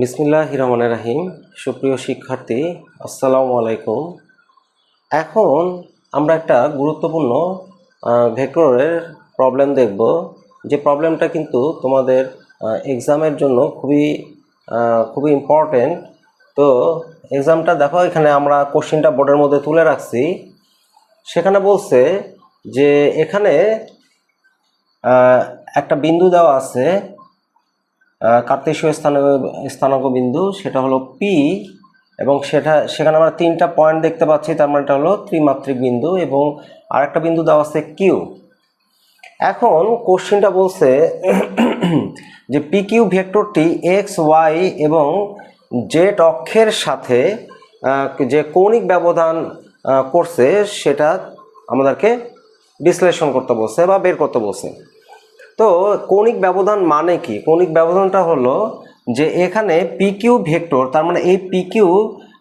বিসমিল্লাহির রহমানির রহিম। সুপ্রিয় শিক্ষার্থী, আসসালামু আলাইকুম। এখন আমরা একটা গুরুত্বপূর্ণ ভেক্টরের প্রবলেম দেখব, যে প্রবলেমটা কিন্তু তোমাদের এক্সামের জন্য খুবই ইম্পর্টেন্ট। তো এক্সামটা দেখো, এখানে আমরা কোশ্চেনটা বোর্ডের মধ্যে তুলে রাখছি। সেখানে বলছে যে এখানে একটা বিন্দু দেওয়া আছে, কার্তেশীয় স্থানাঙ্ক বিন্দু, সেটা হলো পি, এবং সেখানে আমরা তিনটা পয়েন্ট দেখতে পাচ্ছি, তার মানে এটা হলো ত্রিমাত্রিক বিন্দু, এবং আরেকটা বিন্দু দেওয়া আছে কিউ। এখন কোশ্চেনটা বলছে যে পি কিউ ভেক্টরটি এক্স ওয়াই এবং জেড অক্ষের সাথে যে কৌণিক ব্যবধান করছে সেটা আমাদেরকে বিশ্লেষণ করতে বলছে বা বের করতে বলছে। তো কৌণিক ব্যবধান মানে কি? কৌণিক ব্যবধানটা হলো যে এখানে পি কিউ ভেক্টর, তার মানে এই পি কিউ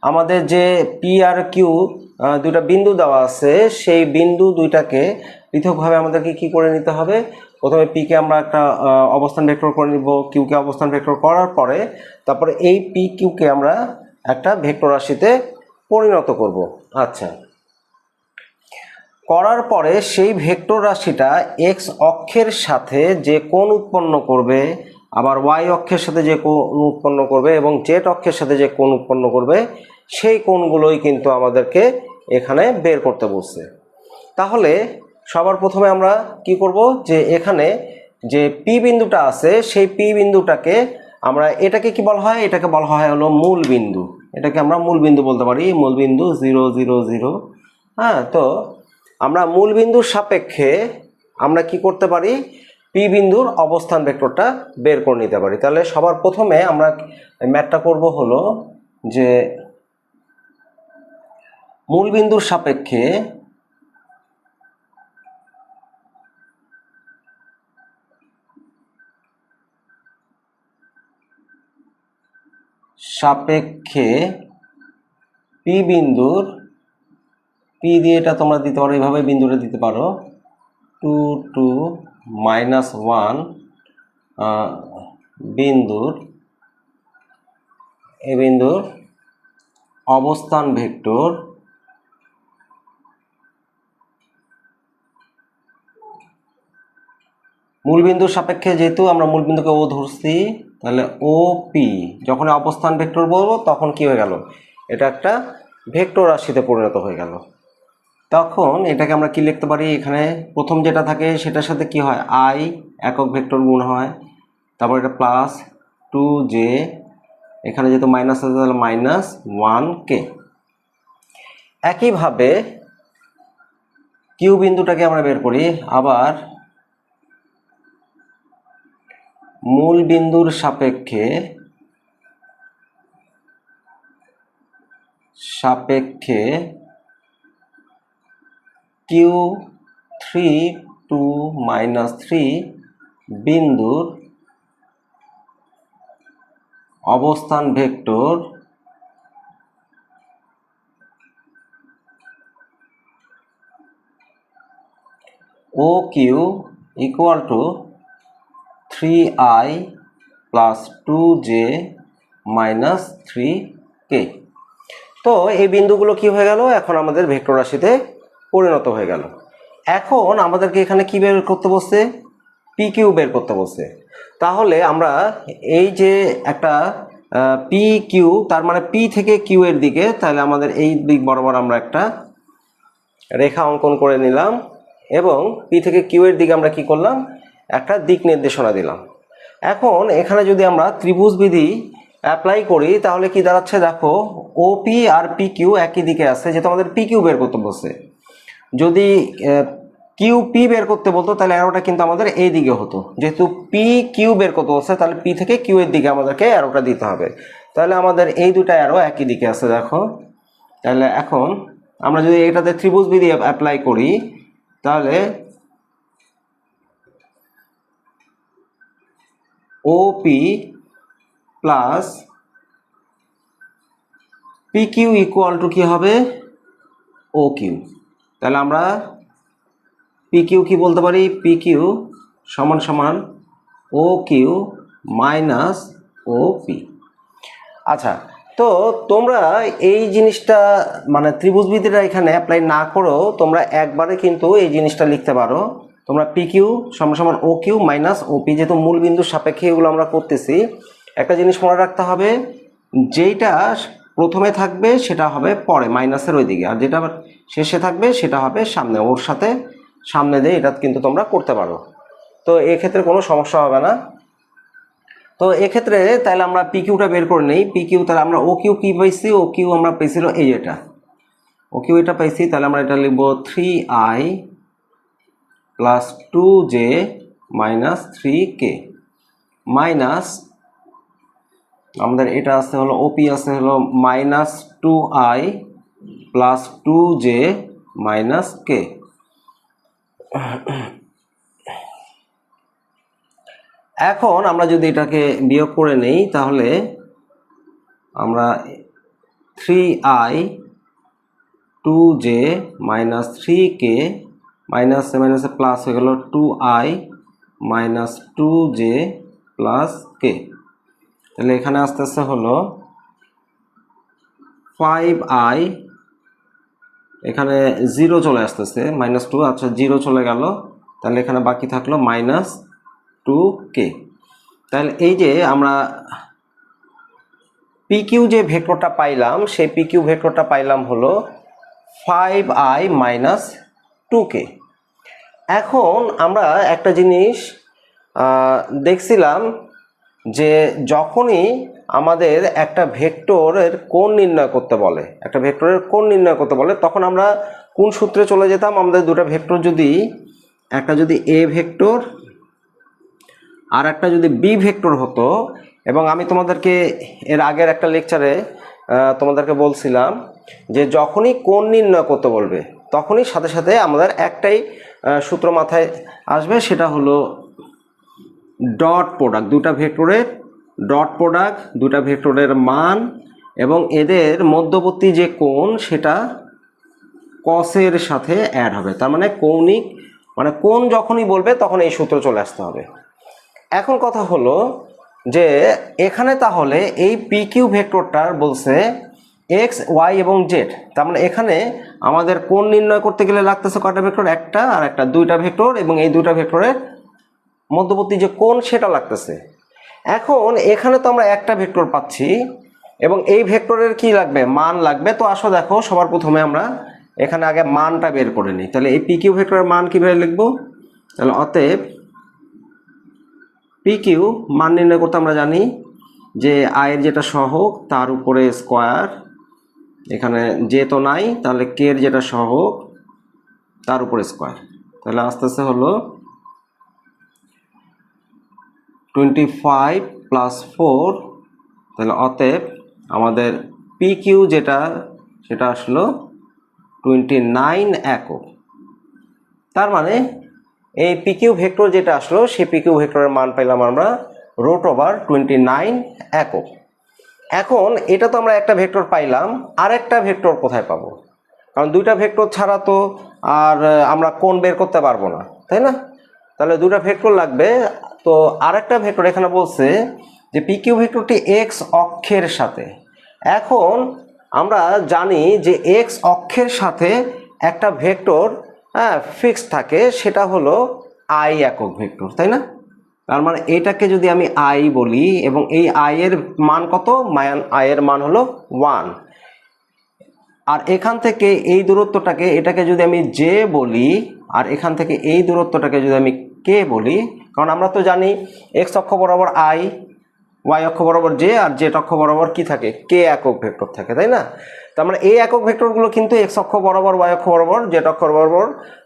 আমাদের যে পি আর কিউ দুইটা বিন্দু দেওয়া আছে, সেই বিন্দু দুইটাকে পৃথকভাবে আমাদেরকে কি করে নিতে হবে? প্রথমে পি কে আমরা একটা অবস্থান ভেক্টর করে নিব, কিউ কে অবস্থান ভেক্টর করার পরে তারপরে এই পি কিউকে আমরা একটা ভেক্টর রাশিতে পরিণত করব। আচ্ছা, করার পরে সেই ভেক্টর রাশিটা এক্স অক্ষের সাথে যে কোণ উৎপন্ন করবে, আবার ওয়াই অক্ষের সাথে যে কোণ উৎপন্ন করবে, এবং জেড অক্ষের সাথে যে কোণ উৎপন্ন করবে, সেই কোণগুলোই কিন্তু আমাদেরকে এখানে বের করতে বলছে। তাহলে সবার প্রথমে আমরা কি করব, যে এখানে যে পি বিন্দুটা আছে সেই পি বিন্দুটাকে আমরা, এটাকে কি বলা হয়? এটাকে বলা হয় হলো মূল বিন্দু। এটাকে আমরা মূল বিন্দু বলতে পারি, মূল বিন্দু 0 0 0। হ্যাঁ, তো আমরা মূল বিন্দুর সাপেক্ষে আমরা কি করতে পারি? পি বিন্দুর অবস্থান ভেক্টরটা বের করে নিতে পারি। তাহলে সবার প্রথমে আমরা ম্যাথটা করব হলো যে মূল বিন্দুর সাপেক্ষে পি বিন্দুর, পি দিয়ে এটা তোমরা দিতে পারো, এইভাবে বিন্দুটা দিতে পারো 2 2 -1 বিন্দুর, এই বিন্দুর অবস্থান ভেক্টর মূল বিন্দুর সাপেক্ষে, যেহেতু আমরা মূল বিন্দুকে ও ধরছি, তাহলে ও পি যখন অবস্থান ভেক্টর বলবো তখন কি হয়ে গেল? এটা একটা ভেক্টর রাশিতে পরিণত হয়ে গেল। তখন এটাকে আমরা কি লিখতে পারি? এখানে প্রথম যেটা থাকে সেটার সাথে কি হয়? আই একক ভেক্টর গুণ হয়, তারপর এটা প্লাস 2j, এখানে যেহেতু মাইনাস আছে তাহলে -1k। একইভাবে কিউ বিন্দুটাকে আমরা বের করি, আবার মূল বিন্দুর সাপেক্ষে Q3 2 -3 বিন্দুর অবস্থান vector OQ equal to 3i plus 2j minus 3k। তো এই বিন্দুগুলো কি হয়ে গেল? এখন আমাদের ভেক্টর রাশিতে পরিণত হয়ে গেল। এখন আমাদেরকে এখানে কি বের করতে বলছে? পি কিউ বের করতে বলছে। তাহলে আমরা এই যে একটা পি কিউ, তার মানে পি থেকে কিউ এর দিকে, তাহলে আমাদের এই দিক বরাবর আমরা একটা রেখা অঙ্কন করে নিলাম, এবং পি থেকে কিউ এর দিকে আমরা কি করলাম? একটা দিক নির্দেশনা দিলাম। এখন এখানে যদি আমরা ত্রিভুজ বিধি অ্যাপ্লাই করি তাহলে কি দাঁড়াচ্ছে? দেখো, ওপি আর পি কিউ একই দিকে আছে, যেহেতু আমাদের পি কিউ বের করতে বলছে। যদি কিউ পি বের করতে বলতো তাহলে অ্যারোটা কিন্তু আমাদের এই দিকে হতো। যেহেতু পি কিউ বের করতে বলছে তাহলে পি থেকে কিউ এর দিকে আমাদেরকে অ্যারোটা দিতে হবে। তাহলে আমাদের এই দুটা অ্যারো একই দিকে আছে, দেখো। তাহলে এখন আমরা যদি এটাতে ত্রিভুজ বিধি অ্যাপ্লাই করি তাহলে OP plus P Q equal to কি হবে? O Q. তাহলে আমরা পি কিউ কি বলতে পারি? পি কিউ সমান সমান ও কিউ মাইনাস ওপি। আচ্ছা, তো তোমরা এই জিনিসটা মানে ত্রিভুজবিধিটা এখানে অ্যাপ্লাই না করেও তোমরা একবারে কিন্তু এই জিনিসটা লিখতে পারো। তোমরা পি কিউ সমান সমান ও কিউ মাইনাস ওপি, যেহেতু মূল বিন্দুর সাপেক্ষে এগুলো আমরা করতেছি, একটা জিনিস মনে রাখতে হবে, যেইটা প্রথমে থাকবে সেটা হবে পরে মাইনাসের ওই দিকে, আর যেটা শেষে থাকবে সেটা হবে সামনে, ওর সাথে সামনে দিয়ে এটা কিন্তু তোমরা করতে পারো। তো এক্ষেত্রে কোনো সমস্যা হবে না। তো এক্ষেত্রে তাহলে আমরা পি কিউটা বের করে নিই। পি কিউ তাহলে আমরা ও কিউ কী পাইছি? ও কিউ আমরা পাইছিল এই এটা, ও কিউ এটা পাইছি। তাহলে আমরা এটা লিখবো 3i plus 2j minus 3k minus আমাদের এটা আছে হলো ওপি আছে হলো minus 2i plus 2j minus k। এখন আমরা যদি এটাকে বিয়োগ করে নেই তাহলে আমরা 3i 2j মাইনাস 3k মাইনাসে মাইনাসে প্লাস হয়ে গেল 2i minus 2j plus k। তাহলে এখানে আস্তে আস্তে হলো 5i, এখানে 0 চলে আসতেছে মাইনাস 2, আচ্ছা 0 চলে গেল, তাহলে এখানে বাকি থাকলো মাইনাস 2k। তাহলে এই যে আমরা PQ যে ভেক্টরটা পাইলাম সেই PQ ভেক্টরটা পাইলাম হলো 5i মাইনাস 2k। এখন আমরা একটা জিনিস দেখছিলাম যে যখনই আমাদের একটা ভেক্টরের কোণ নির্ণয় করতে বলে, তখন আমরা কোন সূত্রে চলে যেতাম? আমাদের দুটো ভেক্টর যদি, একটা যদি এ ভেক্টর আর একটা যদি বি ভেক্টর হতো, এবং আমি তোমাদেরকে এর আগের একটা লেকচারে তোমাদেরকে বলছিলাম যে যখনই কোণ নির্ণয় করতে বলবে তখনই সাথে সাথে আমাদের একটাই সূত্র মাথায় আসবে, সেটা হলো ডট প্রোডাক্ট, দুটা ভেক্টরের ডট প্রোডাক্ট, দুটা ভেক্টরের মান এবং এদের মধ্যবর্তী যে কোণ সেটা কসের সাথে অ্যাড হবে। তার মানে কৌণিক, মানে কোণ যখনই বলবে তখন এই সূত্র চলে আসতে হবে। এখন কথা হলো যে এখানে তাহলে এই পি কিউ ভেক্টরটার বলছে এক্স ওয়াই এবং জেড, তার মানে এখানে আমাদের কোণ নির্ণয় করতে গেলে লাগতেছে কয়টা ভেক্টর? একটা আর একটা, দুইটা ভেক্টর, এবং এই দুইটা ভেক্টরের মধ্যবর্তী যে কোণ সেটা লাগতেছে। এখন এখানে তো আমরা একটা ভেক্টর পাচ্ছি এবং এই ভেক্টরের কি লাগবে? মান লাগবে। তো আসো দেখো, সবার প্রথমে আমরা এখানে আগে মানটা বের করে নিই। তাহলে এই পি কিউ ভেক্টরের মান কিভাবে লিখবো? তাহলে অতএব পি কিউ মান নির্ণয় করতে আমরা জানি যে আয়ের যেটা সহগ তার উপরে স্কোয়ার, এখানে যে তো নাই, তাহলে কে এর যেটা সহগ তার উপরে স্কোয়ার। তাহলে আস্তে আস্তে হলো 25 প্লাস 4, তাহলে অতএব আমাদের পি কিউ যেটা সেটা আসলো 29 একক। তার মানে এই পি কিউ ভেক্টর যেটা আসলো সেই পি কিউ ভেক্টরের মান পাইলাম আমরা √29 একক। এখন এটা তো আমরা একটা ভেক্টর পাইলাম, আরেকটা ভেক্টর কোথায় পাবো? কারণ দুইটা ভেক্টর ছাড়া তো আর আমরা কোণ বের করতে পারবো না, তাই না? তাহলে দুটা ভেক্টর লাগবে। তো আরেকটা ভেক্টর এখানে বলছে যে পি কিউ ভেক্টরটি এক্স অক্ষের সাথে। এখন আমরা জানি যে এক্স অক্ষের সাথে একটা ভেক্টর ফিক্সড থাকে, সেটা হলো আই একক ভেক্টর, তাই না? তার মানে এটাকে যদি আমি আই বলি এবং এই আই এর মান কত? আই এর মান হলো 1। আর এখান থেকে এই দূরত্বটাকে, এটাকে যদি আমি জে বলি, আর এখান থেকে এই দূরত্বটাকে যদি আমি কে বলি, কারণ আমরা তো জানি এক্স অক্ষ বরাবর আই, ওয়াই অক্ষ বরাবর জে, আর জেড অক্ষ বরাবর কি থাকে? কে একক ভেক্টর থাকে, তাই না? তার মানে এই একক ভেক্টরগুলো কিন্তু এক্স অক্ষ বরাবর, ওয়াই অক্ষ বরাবর, জেড অক্ষ বরাবর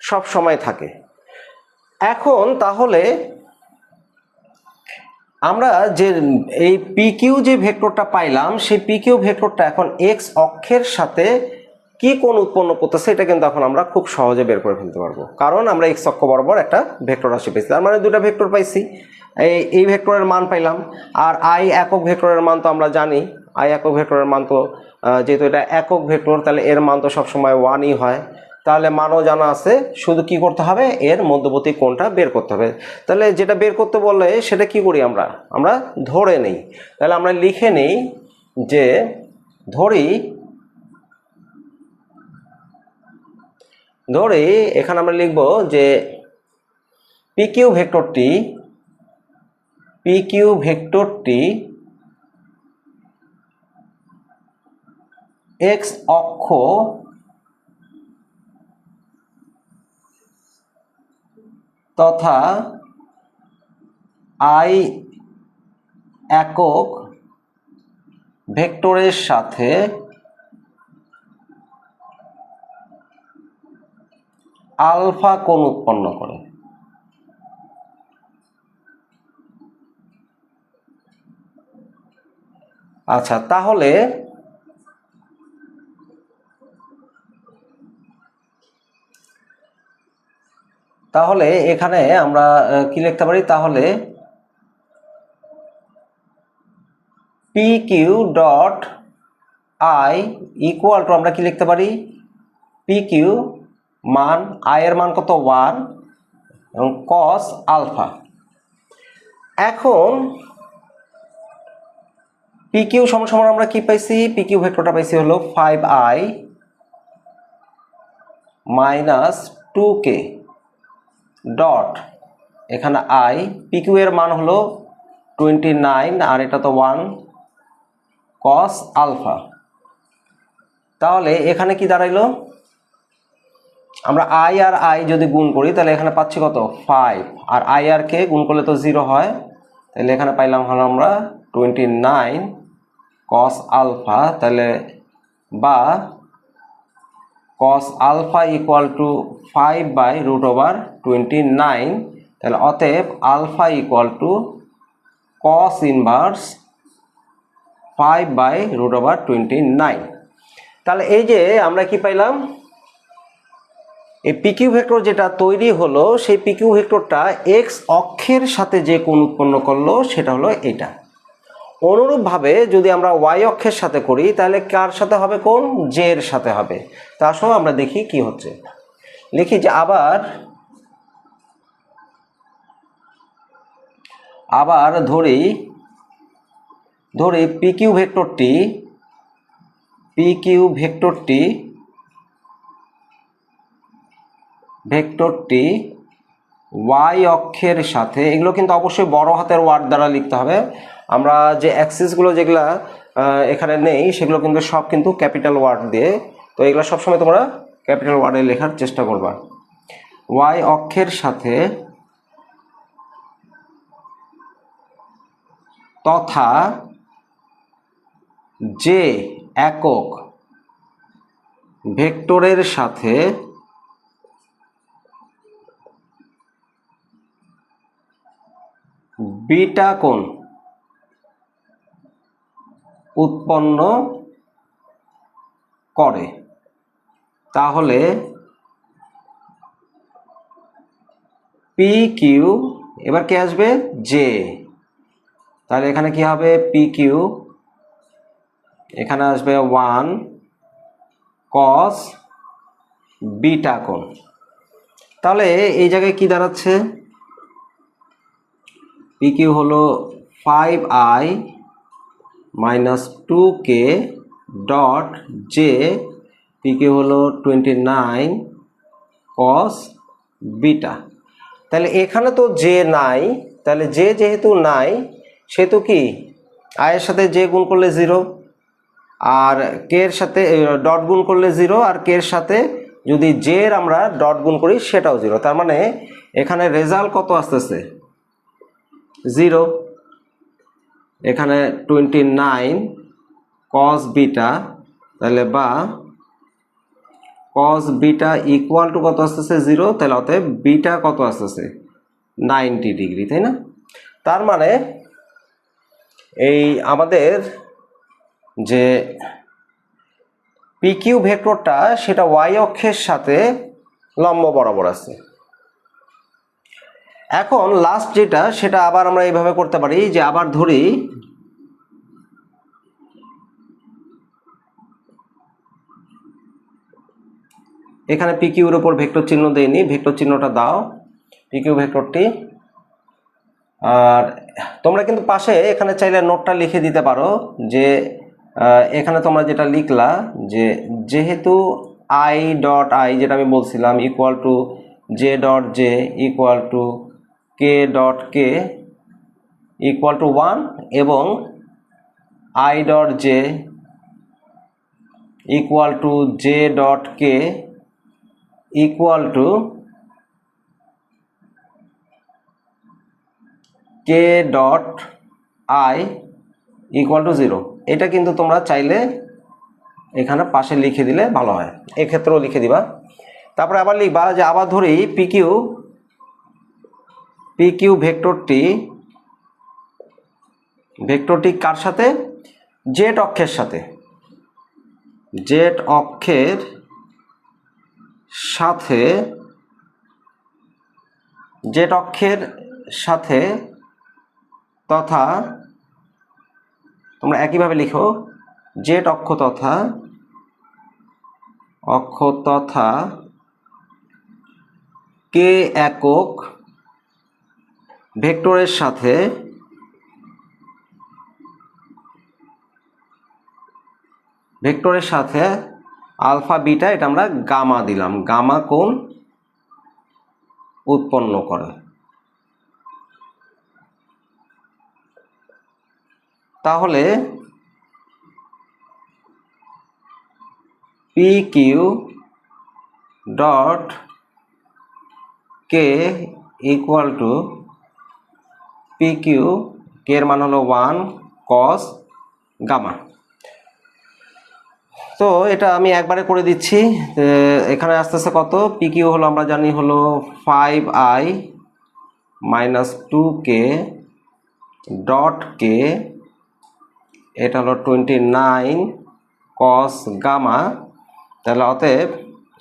সব সময় থাকে। এখন তাহলে আমরা যে এই পি কিউ যে ভেক্টরটা পাইলাম সেই পি কিউ ভেক্টরটা এখন এক্স অক্ষের সাথে কি কোণ উৎপন্ন করতেছে এটা কিন্তু এখন আমরা খুব সহজে বের করে ফেলতে পারবো, কারণ আমরা এক্স অক্ষ বরাবর একটা ভেক্টর রাশি পেয়েছি। তার মানে দুটা ভেক্টর পাইছি, এই ভেক্টরের মান পাইলাম। আর আই একক ভেক্টরের মান তো আমরা জানি, আই একক ভেক্টরের মান তো যেহেতু এটা একক ভেক্টর তাহলে এর মান তো সবসময় 1ই হয়। তাহলে মানও জানা আছে, শুধু কি করতে হবে, এর মধ্যবর্তী কোণটা বের করতে হবে। তাহলে যেটা বের করতে বললে সেটা কি করি, আমরা ধরে নেই। তাহলে আমরা লিখে নেই যে ধরি এখানে আমরা লিখব যে পিকিউ ভেক্টরটি এক্স অক্ষ তথা আই একক ভেক্টরের সাথে আলফা কোণ উৎপন্ন করে। আচ্ছা, তাহলে এখানে আমরা কি লিখতে পারি, তাহলে P Q dot i equal to আমরা কি লিখতে পারি, পি কিউ মান, আই এর মান কত 1 এবং কস আলফা। এখন পি কিউ সমান আমরা কি পাইছি, পি কিউ ভেক্টরটা পাইছি হলো 5i মাইনাস 2k ডট এখানে আই, পি কিউ এর মান হলো 29 আর এটা তো 1 কস আলফা। তাহলে এখানে কি দাঁড়াইলো, আমরা আই আর আই যদি গুণ করি তাহলে এখানে পাচ্ছি কত 5, আর আই আর কে গুণ করলে তো 0 হয়, তাহলে এখানে পাইলাম হলো আমরা 29 কস আলফা। তাহলে বা cos আলফা ইকুয়াল টু 5/√29, তাহলে অতএব alpha equal to cos inverse 5/√29। তাহলে এই যে আমরা কি পাইলাম, এই পিকিউ ভেক্টর যেটা তৈরি হলো সেই পিকিউ ভেক্টরটা এক্স অক্ষের সাথে যে কোণ উৎপন্ন করলো সেটা হলো এটা। অনুরূপভাবে যদি আমরা ওয়াই অক্ষের সাথে করি তাহলে কার সাথে হবে কোণ, জে এর সাথে হবে। তা সহ আমরা দেখি কি হচ্ছে, লিখি যে আবার ধরি পিকিউ ভেক্টরটি ওয়াই অক্ষের সাথে, এগুলো কিন্তু অবশ্যই বড় হাতের ওয়ার্ড দ্বারা লিখতে হবে। আমরা যে অ্যাক্সিসগুলো যেগুলা এখানে নেই সেগুলো কিন্তু সব কিন্তু ক্যাপিটাল ওয়ার্ড দিয়ে, তো এগুলো সবসময় তোমরা ক্যাপিটাল ওয়ার্ডে লেখার চেষ্টা করবা। ওয়াই অক্ষের সাথে তথা যে একক ভেক্টরের সাথে বিটা কোণ উৎপন্ন করে, তাহলে পি কিউ, এবার কে আসবে, জে। তাহলে এখানে কি হবে, পি কিউ এখানে আসবে 1 কস বিটা কোণ। তাহলে এই জায়গায় কি দাঁড়াচ্ছে, পি কিউ হলো 5i minus 2k dot j, p q হলো 29 কস বিটা। তাহলে এখানে তো জে নাই, তাহলে জে যেহেতু নাই সেহেতু কি আয়ের সাথে জে গুণ করলে 0, আর কে এর সাথে ডট গুণ করলে 0, আর কে এর সাথে যদি জে এর আমরা ডট গুণ করি সেটাও 0। তার মানে এখানে রেজাল্ট কত আসতেছে, 0। এখানে 29 কস বিটা, তাহলে বা cos বিটা ইকুয়াল টু কত আসতেছে 0, তাহলে অতএব বিটা কত আসতেছে 90 ডিগ্রি, তাই না? তার মানে এই আমাদের যে পিকিউ ভেক্টরটা সেটা ওয়াই অক্ষের সাথে লম্ব বরাবর আছে। এখন লাস্ট যেটা সেটা আবার আমরা এইভাবে করতে পারি যে আবার ধরি এখানে পি কিউর উপর ভেক্টর চিহ্ন দেইনি, ভেক্টর চিহ্নটা দাও পি কিউ ভেক্টরটি। আর তোমরা কিন্তু পাশে এখানে চাইলে নোটটা লিখে দিতে পারো যে এখানে তোমরা যেটা লিখলা যে যেহেতু আই ডট আই যেটা আমি বলছিলাম equal to J dot J equal to K dot K equal two 1 এবং I dot J equal to J dot K equal two K dot i equal two 0, এটা কিন্তু তোমরা চাইলে এখানে পাশে লিখে দিলে ভালো হয়, এক্ষেত্রেও লিখে দিবা। তারপরে আবার লিখবা যে আবার ধরি পি কিউ ভেক্টরটি কার সাথে, জেড অক্ষের সাথে, জেড অক্ষের সাথে, জেড অক্ষের সাথে তথা তোমরা একইভাবে লিখো জেড অক্ষ তথা কে একক ভেক্টরের সাথে আলফা বিটা, এটা আমরা গামা দিলাম, গামা কোণ উৎপন্ন করে। তাহলে P Q dot K equal to P Q, K এর মান হলো 1 কস গামা। তো এটা আমি একবারে করে দিচ্ছি, এখানে আস্তে আস্তে কত, পি কিউ হলো আমরা জানি হলো 5i minus 2k dot K, এটা হলো 29 কস গামা। তাহলে অতএব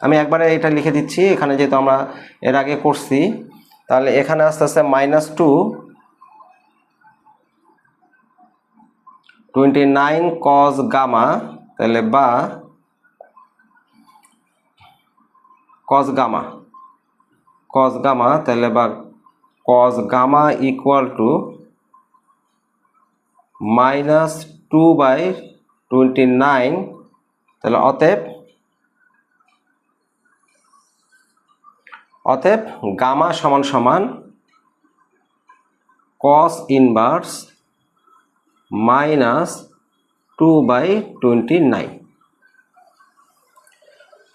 আমি একবারে এটা লিখে দিচ্ছি, এখানে যেহেতু আমরা এর আগে করছি, তাহলে এখানে আস্তে আস্তে মাইনাস 2 29 কস গামা, তাহলে বা কস গামা, তাহলে বা cos gamma equal to minus 2/29, তাহলে অতএব গামা সমান সমান কস ইনভার্স মাইনাস 2/29।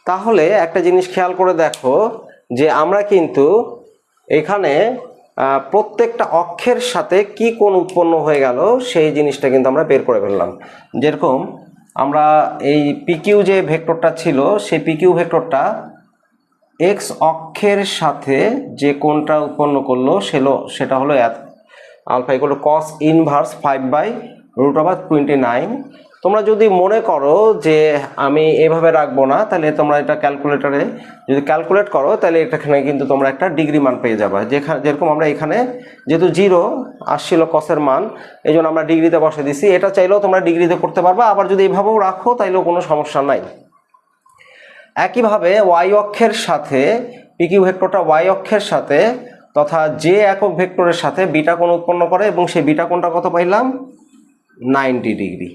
তাহলে একটা জিনিস খেয়াল করে দেখো যে আমরা কিন্তু এখানে প্রত্যেকটা অক্ষের সাথে কি কোণ উৎপন্ন হয়ে গেল সেই জিনিসটা কিন্তু আমরা বের করে ফেললাম। যেরকম আমরা এই পিকিউ যে ভেক্টরটা ছিল সেই পিকিউ ভেক্টরটা এক্স অক্ষের সাথে যে কোণটা উৎপন্ন করলো সেটা হলো alpha equal to cos inverse 5/√29। তোমরা যদি মনে করো যে আমি এভাবে রাখবো না, তাহলে তোমরা এটা ক্যালকুলেটরে যদি ক্যালকুলেট করো তাহলে এখানে কিন্তু তোমরা একটা ডিগ্রি মান পেয়ে যাবে। যেরকম আমরা এখানে যেহেতু 0 আসছিল কসের মান, এই জন্য আমরা ডিগ্রিতে বসে দিছি। এটা চাইলেও তোমরা ডিগ্রিতে করতে পারবে, আবার যদি এইভাবেও রাখো তাইলেও কোনো সমস্যা নাই। একইভাবে ওয়াই অক্ষের সাথে পিকিউ ভেক্টরটা ওয়াই অক্ষের সাথে তথা যে একক ভেক্টরের সাথে বিটা কোণ উৎপন্ন করে এবং সেই বিটা কোণটা কত পাইলাম, 90 ডিগ্রি।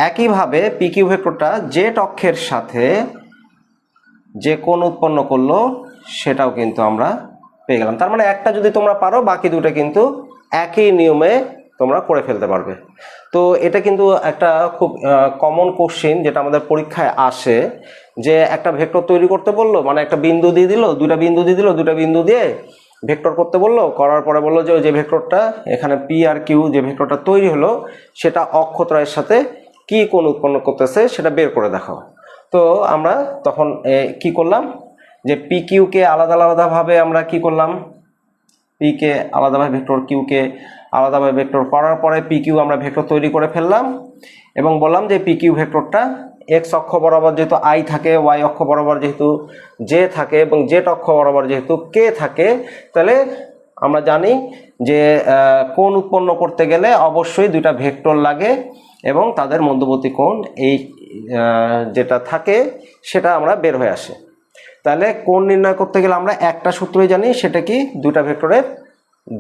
একইভাবে পিকিউ ভেক্টরটা জেড অক্ষের সাথে যে কোণ উৎপন্ন করলো সেটাও কিন্তু আমরা পেয়ে গেলাম। তার মানে একটা যদি তোমরা পারো বাকি দুটো কিন্তু একই নিয়মে তোমরা করে ফেলতে পারবে। তো এটা কিন্তু একটা খুব কমন কোশ্চেন যেটা আমাদের পরীক্ষায় আসে, যে একটা ভেক্টর তৈরি করতে বললো, মানে একটা বিন্দু দিয়ে দিল, দুটা বিন্দু দিয়ে ভেক্টর করতে বললো, করার পরে বললো যে ওই যে ভেক্টরটা এখানে পি আর কিউ যে ভেক্টরটা তৈরি হলো সেটা অক্ষত্রয়ের সাথে কি কোণ উৎপন্ন করতেছে সেটা বের করে দেখাও। তো আমরা তখন কি করলাম যে পি কিউকে আলাদাভাবে আমরা কি করলাম, পি কে আলাদাভাবে ভেক্টর, কিউকে আলাদাভাবে ভেক্টর করার পরে পি কিউ আমরা ভেক্টর তৈরি করে ফেললাম এবং বললাম যে পি কিউ ভেক্টরটা এক্স অক্ষ বরাবর যেহেতু আই থাকে, ওয়াই অক্ষ বরাবর যেহেতু জে থাকে এবং জেড অক্ষ বরাবর যেহেতু কে থাকে, তাহলে আমরা জানি যে কোণ উৎপন্ন করতে গেলে অবশ্যই দুইটা ভেক্টর লাগে এবং তাদের মধ্যবর্তী কোণ এই যেটা থাকে সেটা আমরা বের হয়ে আসে। তাহলে কোণ নির্ণয় করতে গেলে আমরা একটা সূত্রই জানি, সেটা কি দুটা ভেক্টরের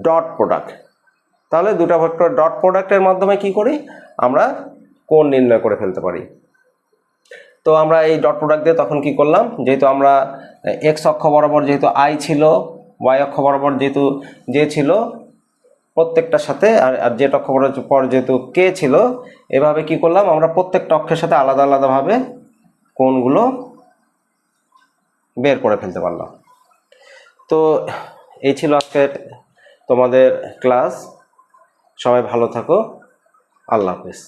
ডট প্রোডাক্ট। তাহলে দুটা ভেক্টরের ডট প্রোডাক্টের মাধ্যমে কি করি আমরা কোণ নির্ণয় করে ফেলতে পারি। তো আমরা এই ডট প্রোডাক্ট দিয়ে তখন কি করলাম, যেহেতু আমরা এক্স অক্ষ বরাবর যেহেতু আই ছিল, ওয়াই অক্ষ বরাবর যেহেতু জে ছিল প্রত্যেকটার সাথে, আর জেড অক্ষ বরাবর যেহেতু কে ছিল, এভাবে কি করলাম আমরা প্রত্যেকটা অক্ষের সাথে আলাদা আলাদাভাবে কোণগুলো বের করে ফেলতে পারলাম। তো এই ছিল আজকের তোমাদের ক্লাস। সবাই ভালো থাকো, আল্লাহ হাফেজ।